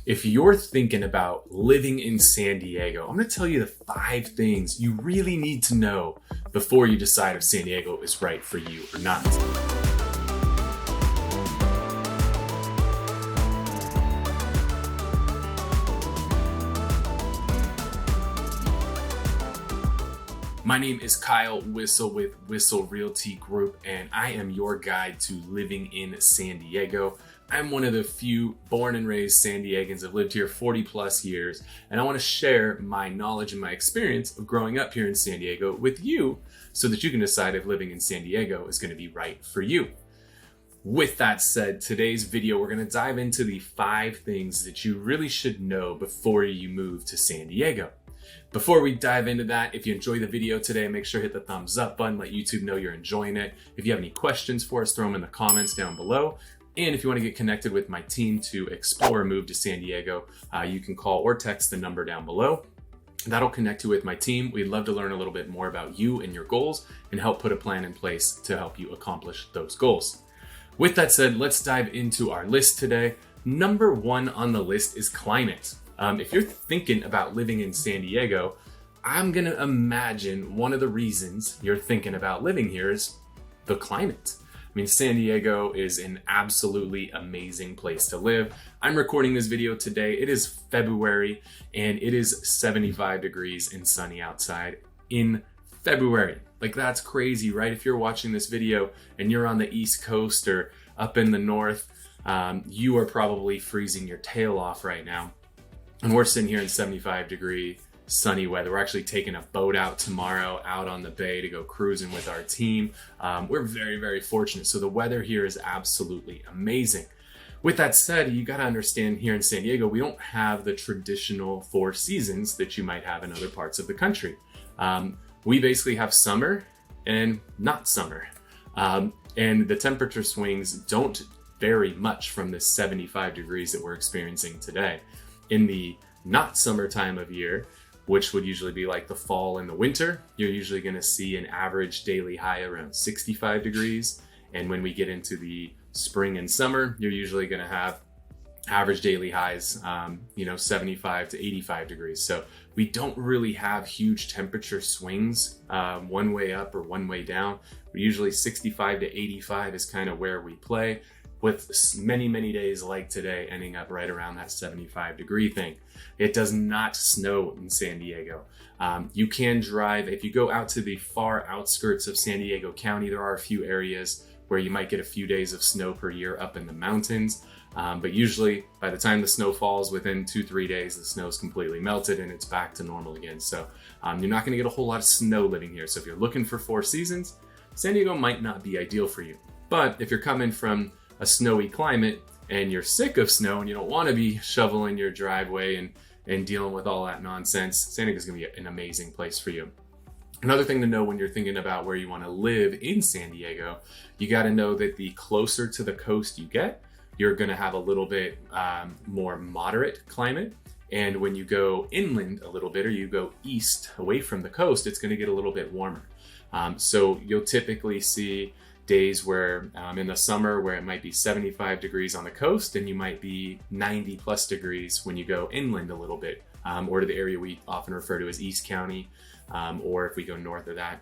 If you're thinking about living in San Diego, I'm going to tell you the 5 things you really need to know before you decide if San Diego is right for you or not. My name is Kyle Whistle with Whistle Realty Group, and I am your guide to living in San Diego. I'm one of the few born and raised San Diegans that have lived here 40 plus years, and I want to share my knowledge and my experience of growing up here in San Diego with you so that you can decide if living in San Diego is going to be right for you. With that said, today's video, we're going to dive into the 5 things that you really should know before you move to San Diego. Before we dive into that, if you enjoy the video today, make sure to hit the thumbs up button, let YouTube know you're enjoying it. If you have any questions for us, throw them in the comments down below. And if you want to get connected with my team to explore a move to San Diego, you can call or text the number down below. That'll connect you with my team. We'd love to learn a little bit more about you and your goals and help put a plan in place to help you accomplish those goals. With that said, let's dive into our list today. Number 1 on the list is climate. If you're thinking about living in San Diego, I'm going to imagine one of the reasons you're thinking about living here is the climate. I mean, San Diego is an absolutely amazing place to live. I'm recording this video today. It is February and it is 75 degrees and sunny outside in February. Like, that's crazy, right? If you're watching this video and you're on the East Coast or up in the north, you are probably freezing your tail off right now. And we're sitting here in 75 degree sunny weather. We're actually taking a boat out tomorrow out on the bay to go cruising with our team. We're very, very fortunate. So the weather here is absolutely amazing. With that said, you got to understand here in San Diego, we don't have the traditional 4 seasons that you might have in other parts of the country. We basically have summer and not summer. And the temperature swings don't vary much from the 75 degrees that we're experiencing today. In the not summer time of year, which would usually be like the fall and the winter, you're usually going to see an average daily high around 65 degrees. And when we get into the spring and summer, you're usually going to have average daily highs, 75 to 85 degrees. So we don't really have huge temperature swings one way up or one way down. Usually 65 to 85 is kind of where we play, with many, many days like today ending up right around that 75 degree thing. It does not snow in San Diego. You can drive, if you go out to the far outskirts of San Diego County, there are a few areas where you might get a few days of snow per year up in the mountains. But usually by the time the snow falls, within 2-3 days, the snow's completely melted and it's back to normal again. So you're not gonna get a whole lot of snow living here. So if you're looking for 4 seasons, San Diego might not be ideal for you. But if you're coming from a snowy climate and you're sick of snow and you don't want to be shoveling your driveway and dealing with all that nonsense, San Diego is going to be an amazing place for you. Another thing to know when you're thinking about where you want to live in San Diego, you got to know that the closer to the coast you get, you're going to have a little bit more moderate climate. And when you go inland a little bit, or you go east away from the coast, it's going to get a little bit warmer. So you'll typically see days where in the summer where it might be 75 degrees on the coast and you might be 90 plus degrees when you go inland a little bit, or to the area we often refer to as East County, or if we go north of that,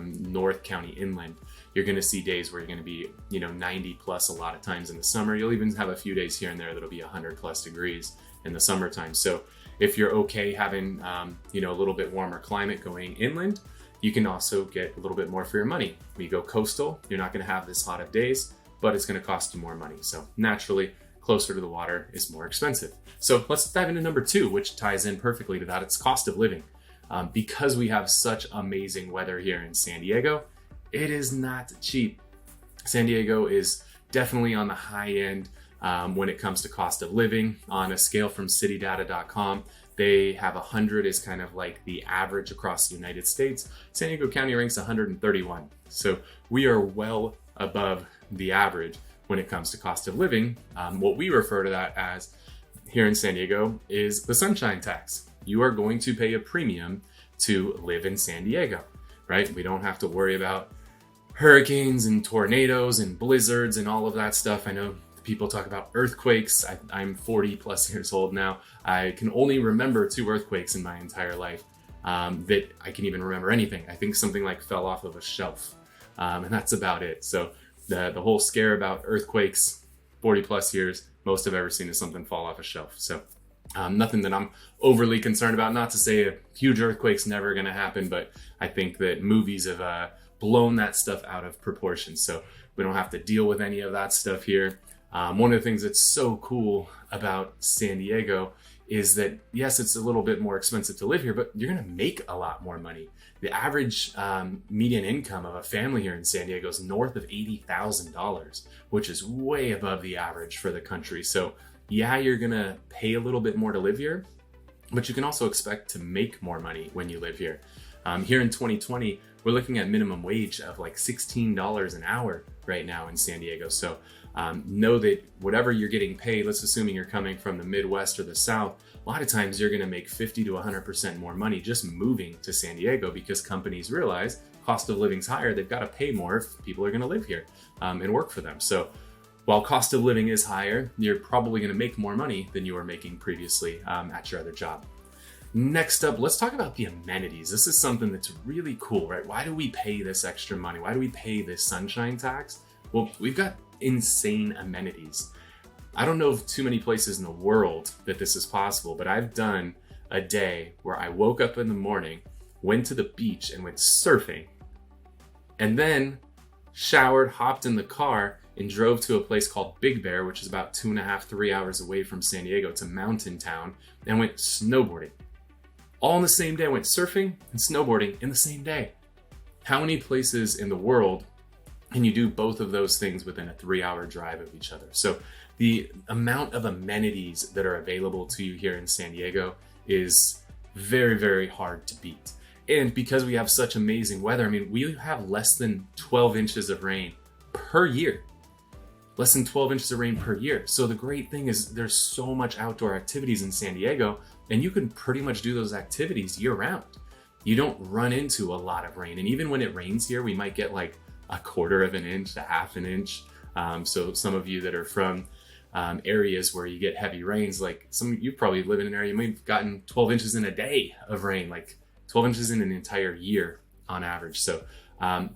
North County inland, you're going to see days where you're going to be 90 plus a lot of times in the summer. You'll even have a few days here and there that'll be 100 plus degrees in the summertime. So if you're okay having a little bit warmer climate going inland, you can also get a little bit more for your money. When you go coastal, you're not going to have this hot of days, but it's going to cost you more money. So naturally, closer to the water is more expensive. So let's dive into number 2, which ties in perfectly to that. It's cost of living. Because we have such amazing weather here in San Diego, it is not cheap. San Diego is definitely on the high end when it comes to cost of living. On a scale from citydata.com, they have 100 is kind of like the average across the United States. San Diego County ranks 131. So we are well above the average when it comes to cost of living. What we refer to that as here in San Diego is the sunshine tax. You are going to pay a premium to live in San Diego, right? We don't have to worry about hurricanes and tornadoes and blizzards and all of that stuff. I know People talk about earthquakes. I'm 40 plus years old now. I can only remember 2 earthquakes in my entire life that I can even remember anything. I think something like fell off of a shelf, and that's about it. So the whole scare about earthquakes, 40 plus years, most I've ever seen is something fall off a shelf. So nothing that I'm overly concerned about. Not to say a huge earthquake's never going to happen, but I think that movies have blown that stuff out of proportion. So we don't have to deal with any of that stuff here. One of the things that's so cool about San Diego is that, yes, it's a little bit more expensive to live here, but you're going to make a lot more money. The average median income of a family here in San Diego is north of $80,000, which is way above the average for the country. So yeah, you're going to pay a little bit more to live here, but you can also expect to make more money when you live here. Here in 2020, we're looking at minimum wage of like $16 an hour right now in San Diego. So know that whatever you're getting paid, let's assuming you're coming from the Midwest or the South, a lot of times you're going to make 50 to 100% more money just moving to San Diego, because companies realize cost of living's higher. They've got to pay more if people are going to live here and work for them. So while cost of living is higher, you're probably going to make more money than you were making previously at your other job. Next up, let's talk about the amenities. This is something that's really cool, right? Why do we pay this extra money? Why do we pay this sunshine tax? Well, we've got insane amenities. I don't know of too many places in the world that this is possible, but I've done a day where I woke up in the morning, went to the beach and went surfing, and then showered, hopped in the car, and drove to a place called Big Bear, which is about 2.5, 3 hours away from San Diego. It's a mountain town, and went snowboarding. All in the same day. I went surfing and snowboarding in the same day. How many places in the world can you do both of those things within a 3-hour drive of each other? So the amount of amenities that are available to you here in San Diego is very, very hard to beat. And because we have such amazing weather, I mean, we have less than 12 inches of rain per year. Less than 12 inches of rain per year. So the great thing is there's so much outdoor activities in San Diego, and you can pretty much do those activities year round. You don't run into a lot of rain. And even when it rains here, we might get like 1/4 of an inch to 1/2 an inch. So some of you that are from areas where you get heavy rains, like you probably live in an area, you might have gotten 12 inches in a day of rain, like 12 inches in an entire year on average. So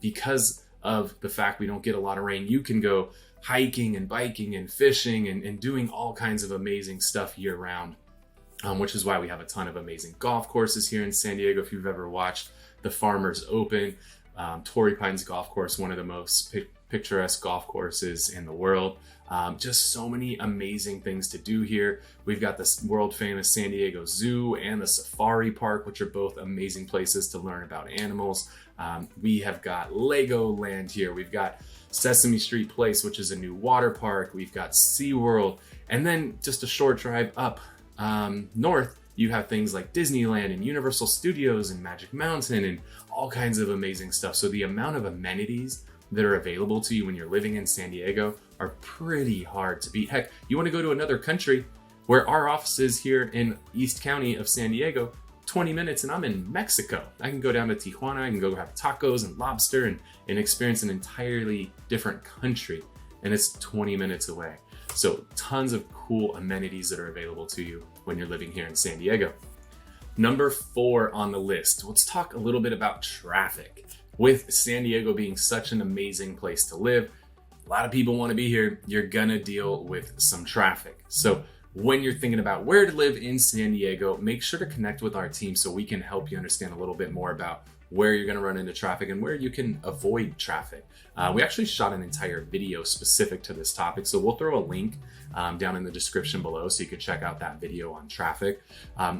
because of the fact we don't get a lot of rain, you can go hiking and biking and fishing and doing all kinds of amazing stuff year round, which is why we have a ton of amazing golf courses here in San Diego. If you've ever watched the Farmers Open, Torrey Pines Golf Course, one of the most picturesque golf courses in the world. Just so many amazing things to do here. We've got this world famous San Diego Zoo and the Safari Park, which are both amazing places to learn about animals. We have got Legoland here. We've got Sesame Street Place, which is a new water park. We've got SeaWorld. And then just a short drive up north, you have things like Disneyland and Universal Studios and Magic Mountain and all kinds of amazing stuff. So the amount of amenities that are available to you when you're living in San Diego are pretty hard to beat. Heck, you want to go to another country, where our office is here in East County of San Diego, 20 minutes and I'm in Mexico. I can go down to Tijuana, I can go have tacos and lobster and experience an entirely different country, and it's 20 minutes away. So tons of cool amenities that are available to you when you're living here in San Diego. Number 4 on the list, let's talk a little bit about traffic. With San Diego being such an amazing place to live, a lot of people want to be here, you're gonna deal with some traffic. So when you're thinking about where to live in San Diego, make sure to connect with our team so we can help you understand a little bit more about where you're going to run into traffic and where you can avoid traffic. We actually shot an entire video specific to this topic, so we'll throw a link down in the description below so you can check out that video on traffic.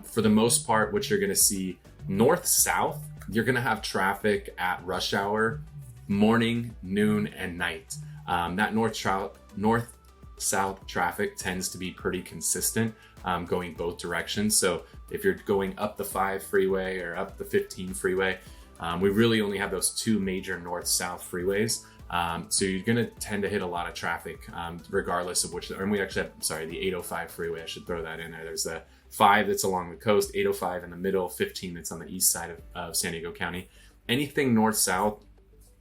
For the most part, what you're going to see north-south, you're going to have traffic at rush hour, morning, noon, and night. That north-south traffic tends to be pretty consistent, going both directions. So if you're going up the 5 freeway or up the 15 freeway, we really only have those 2 major north-south freeways. So you're going to tend to hit a lot of traffic, regardless of which, and we actually have, the 805 freeway, I should throw that in there. There's the 5 that's along the coast, 805 in the middle, 15 that's on the east side of San Diego County. Anything north-south,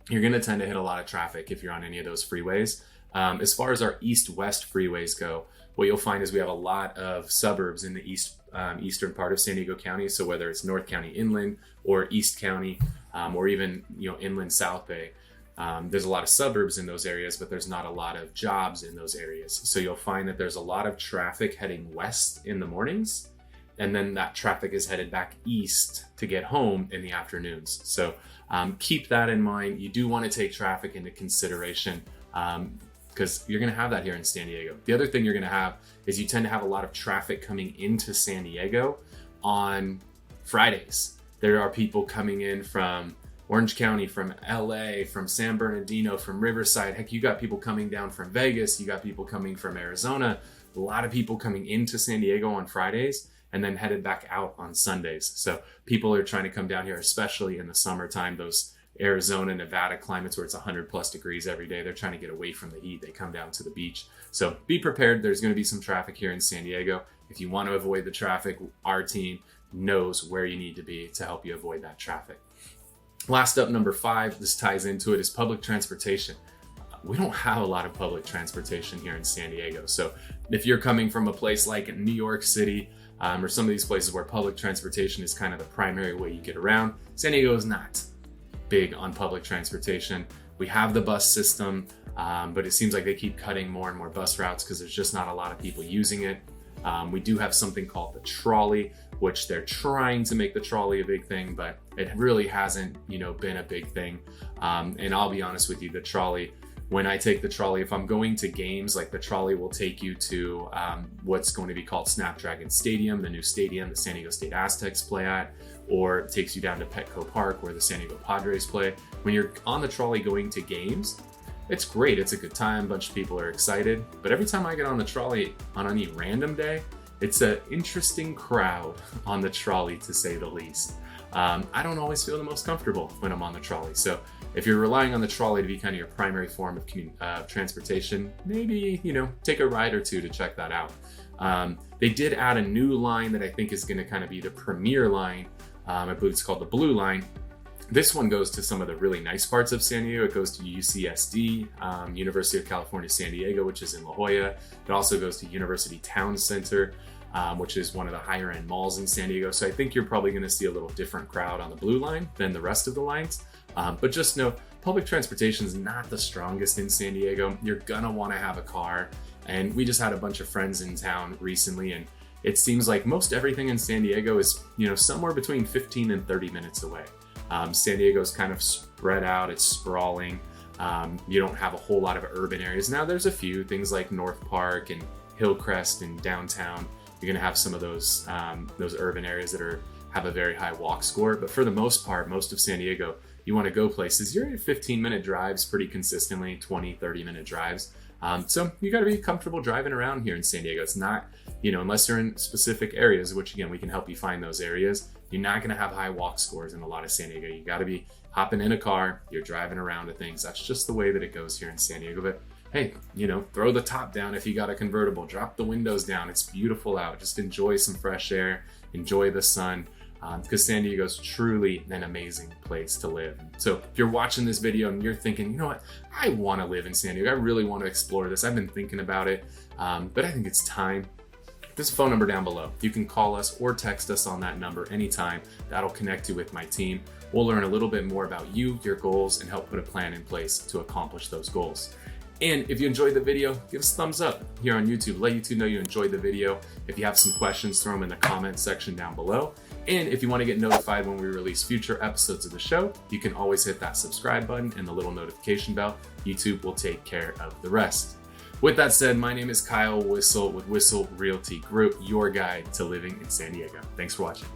you're going to tend to hit a lot of traffic if you're on any of those freeways. As far as our east-west freeways go, what you'll find is we have a lot of suburbs in the eastern part of San Diego County. So whether it's North County inland or East County, or even inland South Bay, there's a lot of suburbs in those areas, but there's not a lot of jobs in those areas. So you'll find that there's a lot of traffic heading west in the mornings, and then that traffic is headed back east to get home in the afternoons. So keep that in mind. You do want to take traffic into consideration, because you're going to have that here in San Diego. The other thing you're going to have is you tend to have a lot of traffic coming into San Diego on Fridays. There are people coming in from Orange County, from LA, from San Bernardino, from Riverside. Heck, you got people coming down from Vegas. You got people coming from Arizona. A lot of people coming into San Diego on Fridays and then headed back out on Sundays. So people are trying to come down here, especially in the summertime, those Arizona, Nevada climates where it's 100+ degrees every day. They're trying to get away from the heat. They come down to the beach. So be prepared. There's going to be some traffic here in San Diego. If you want to avoid the traffic, our team knows where you need to be to help you avoid that traffic. Last up, number 5, this ties into it, is public transportation. We don't have a lot of public transportation here in San Diego. So if you're coming from a place like New York City, or some of these places where public transportation is kind of the primary way you get around, San Diego is not big on public transportation. We have the bus system, but it seems like they keep cutting more and more bus routes because there's just not a lot of people using it. We do have something called the trolley, which they're trying to make the trolley a big thing, but it really hasn't, been a big thing. And I'll be honest with you, the trolley, when I take the trolley, if I'm going to games, like the trolley will take you to what's going to be called Snapdragon Stadium, the new stadium the San Diego State Aztecs play at, or it takes you down to Petco Park where the San Diego Padres play. When you're on the trolley going to games, it's great. It's a good time. A bunch of people are excited. But every time I get on the trolley on any random day, it's an interesting crowd on the trolley, to say the least. I don't always feel the most comfortable when I'm on the trolley. So if you're relying on the trolley to be kind of your primary form of transportation, maybe, take a ride or two to check that out. They did add a new line that I think is going to kind of be the premier line. I believe it's called the Blue Line. This one goes to some of the really nice parts of San Diego. It goes to UCSD, University of California, San Diego, which is in La Jolla. It also goes to University Town Center, which is one of the higher end malls in San Diego. So I think you're probably going to see a little different crowd on the Blue Line than the rest of the lines. But just know, public transportation is not the strongest in San Diego. You're gonna want to have a car. And we just had a bunch of friends in town recently, and it seems like most everything in San Diego is, somewhere between 15 and 30 minutes away. San Diego's kind of spread out, it's sprawling. You don't have a whole lot of urban areas. Now there's a few things like North Park and Hillcrest and downtown. You're gonna have some of those urban areas that have a very high walk score. But for the most part, most of San Diego, you wanna go places, you're at 15-minute drives pretty consistently, 20, 30-minute drives. So you gotta be comfortable driving around here in San Diego. It's not, unless you're in specific areas, which again, we can help you find those areas, you're not gonna have high walk scores in a lot of San Diego. You gotta be hopping in a car, you're driving around to things. That's just the way that it goes here in San Diego. But hey, throw the top down if you got a convertible, drop the windows down. It's beautiful out. Just enjoy some fresh air, enjoy the sun. Because San Diego is truly an amazing place to live. So if you're watching this video and you're thinking, you know what, I want to live in San Diego, I really want to explore this, I've been thinking about it, but I think it's time. There's a phone number down below. You can call us or text us on that number anytime. That'll connect you with my team. We'll learn a little bit more about you, your goals, and help put a plan in place to accomplish those goals. And if you enjoyed the video, give us a thumbs up here on YouTube. Let YouTube know you enjoyed the video. If you have some questions, throw them in the comment section down below. And if you want to get notified when we release future episodes of the show, you can always hit that subscribe button and the little notification bell. YouTube will take care of the rest. With that said, my name is Kyle Whistle with Whistle Realty Group, your guide to living in San Diego. Thanks for watching.